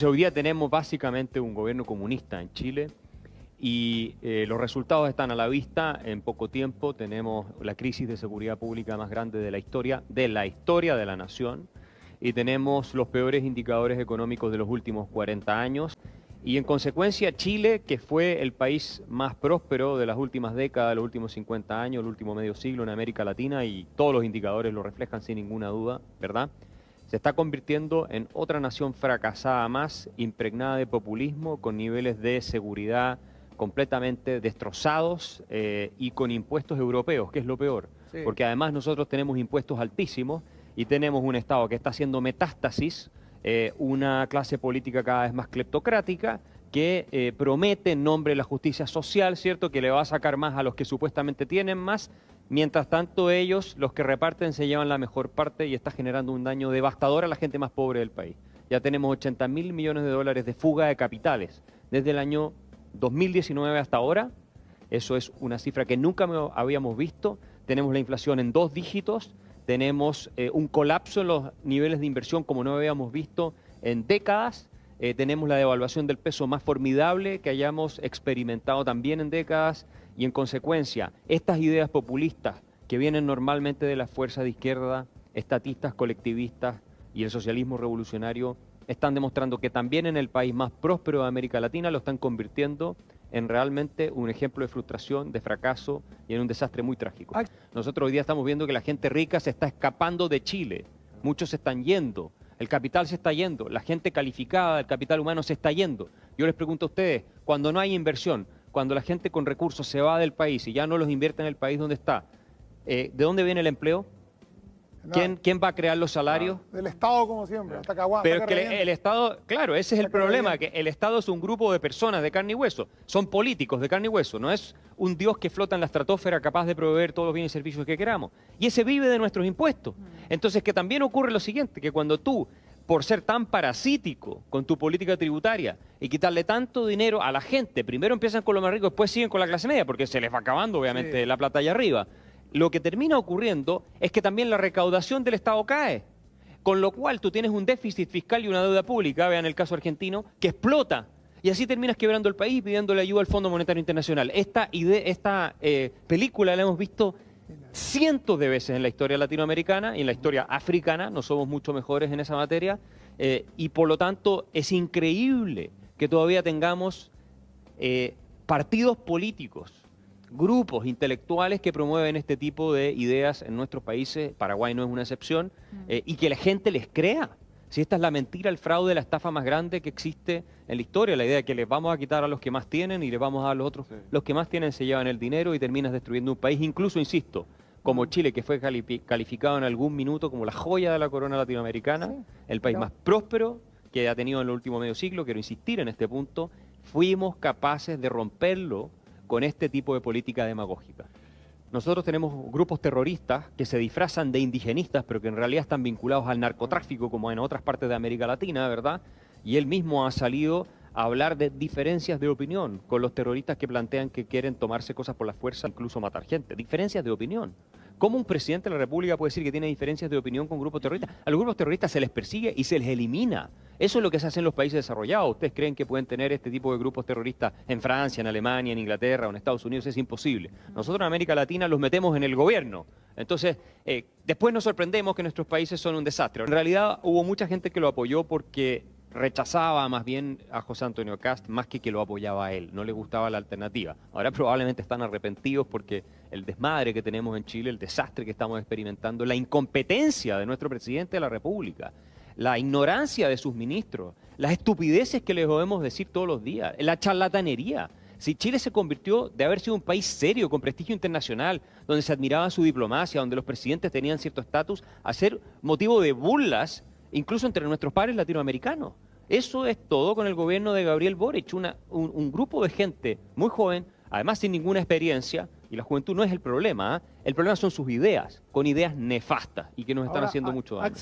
Hoy día tenemos básicamente un gobierno comunista en Chile y los resultados están a la vista. En poco tiempo tenemos la crisis de seguridad pública más grande de la historia de la nación, y tenemos los peores indicadores económicos de los últimos 40 años. Y en consecuencia Chile, que fue el país más próspero de las últimas décadas, los últimos 50 años, el último medio siglo en América Latina, y todos los indicadores lo reflejan sin ninguna duda, ¿verdad?, se está convirtiendo en otra nación fracasada más, impregnada de populismo, con niveles de seguridad completamente destrozados y con impuestos europeos, que es lo peor. Sí. Porque además nosotros tenemos impuestos altísimos y tenemos un Estado que está haciendo metástasis, una clase política cada vez más cleptocrática, que promete en nombre de la justicia social, ¿cierto?, que le va a sacar más a los que supuestamente tienen más. Mientras tanto, ellos, los que reparten, se llevan la mejor parte y está generando un daño devastador a la gente más pobre del país. Ya tenemos 80.000 millones de dólares de fuga de capitales desde el año 2019 hasta ahora. Eso es una cifra que nunca habíamos visto. Tenemos la inflación en 2 dígitos, tenemos un colapso en los niveles de inversión como no habíamos visto en décadas. Tenemos la devaluación del peso más formidable que hayamos experimentado también en décadas, y en consecuencia estas ideas populistas que vienen normalmente de las fuerzas de izquierda, estatistas, colectivistas y el socialismo revolucionario, están demostrando que también en el país más próspero de América Latina lo están convirtiendo en realmente un ejemplo de frustración, de fracaso y en un desastre muy trágico. Nosotros hoy día estamos viendo que la gente rica se está escapando de Chile, muchos se están yendo. El capital se está yendo, la gente calificada, el capital humano se está yendo. Yo les pregunto a ustedes, cuando no hay inversión, cuando la gente con recursos se va del país y ya no los invierte en el país donde está, ¿de dónde viene el empleo? ¿Quién va a crear los salarios? Del Estado, como siempre, hasta Caguá. Pero es que el Estado, claro, ese es el problema, que el Estado es un grupo de personas de carne y hueso, son políticos de carne y hueso, no es un Dios que flota en la estratosfera capaz de proveer todos los bienes y servicios que queramos. Y ese vive de nuestros impuestos. Entonces, que también ocurre lo siguiente, que cuando tú, por ser tan parasítico con tu política tributaria y quitarle tanto dinero a la gente, primero empiezan con los más ricos, después siguen con la clase media, porque se les va acabando, obviamente, la plata allá arriba. Lo que termina ocurriendo es que también la recaudación del Estado cae, con lo cual tú tienes un déficit fiscal y una deuda pública, vean el caso argentino, que explota. Y así terminas quebrando el país pidiéndole ayuda al Fondo Monetario Internacional. Esta película la hemos visto cientos de veces en la historia latinoamericana y en la historia africana. No somos mucho mejores en esa materia, y por lo tanto es increíble que todavía tengamos partidos políticos, grupos intelectuales que promueven este tipo de ideas en nuestros países. Paraguay no es una excepción, y que la gente les crea. Si esta es la mentira, el fraude, la estafa más grande que existe en la historia, la idea de que les vamos a quitar a los que más tienen y les vamos a dar a los otros. Sí. Los que más tienen se llevan el dinero y terminas destruyendo un país, incluso, insisto, como Chile, que fue calificado en algún minuto como la joya de la corona latinoamericana, sí, el país más próspero que ha tenido en el último medio siglo. Quiero insistir en este punto, fuimos capaces de romperlo con este tipo de política demagógica. Nosotros tenemos grupos terroristas que se disfrazan de indigenistas, pero que en realidad están vinculados al narcotráfico, como en otras partes de América Latina, ¿verdad? Y él mismo ha salido a hablar de diferencias de opinión con los terroristas que plantean que quieren tomarse cosas por la fuerza, incluso matar gente. Diferencias de opinión. ¿Cómo un presidente de la República puede decir que tiene diferencias de opinión con grupos terroristas? A los grupos terroristas se les persigue y se les elimina. Eso es lo que se hace en los países desarrollados. ¿Ustedes creen que pueden tener este tipo de grupos terroristas en Francia, en Alemania, en Inglaterra o en Estados Unidos? Es imposible. Nosotros en América Latina los metemos en el gobierno. Entonces, después nos sorprendemos que nuestros países son un desastre. En realidad hubo mucha gente que lo apoyó porque rechazaba más bien a José Antonio Kast más que lo apoyaba a él, no le gustaba la alternativa. Ahora probablemente están arrepentidos porque el desmadre que tenemos en Chile, el desastre que estamos experimentando, la incompetencia de nuestro presidente de la República, la ignorancia de sus ministros, las estupideces que les podemos decir todos los días, la charlatanería. Si Chile se convirtió de haber sido un país serio, con prestigio internacional, donde se admiraba su diplomacia, donde los presidentes tenían cierto estatus, a ser motivo de burlas, incluso entre nuestros pares latinoamericanos. Eso es todo con el gobierno de Gabriel Boric, un grupo de gente muy joven, además sin ninguna experiencia, y la juventud no es el problema, el problema son sus ideas, con ideas nefastas y que nos están haciendo mucho daño.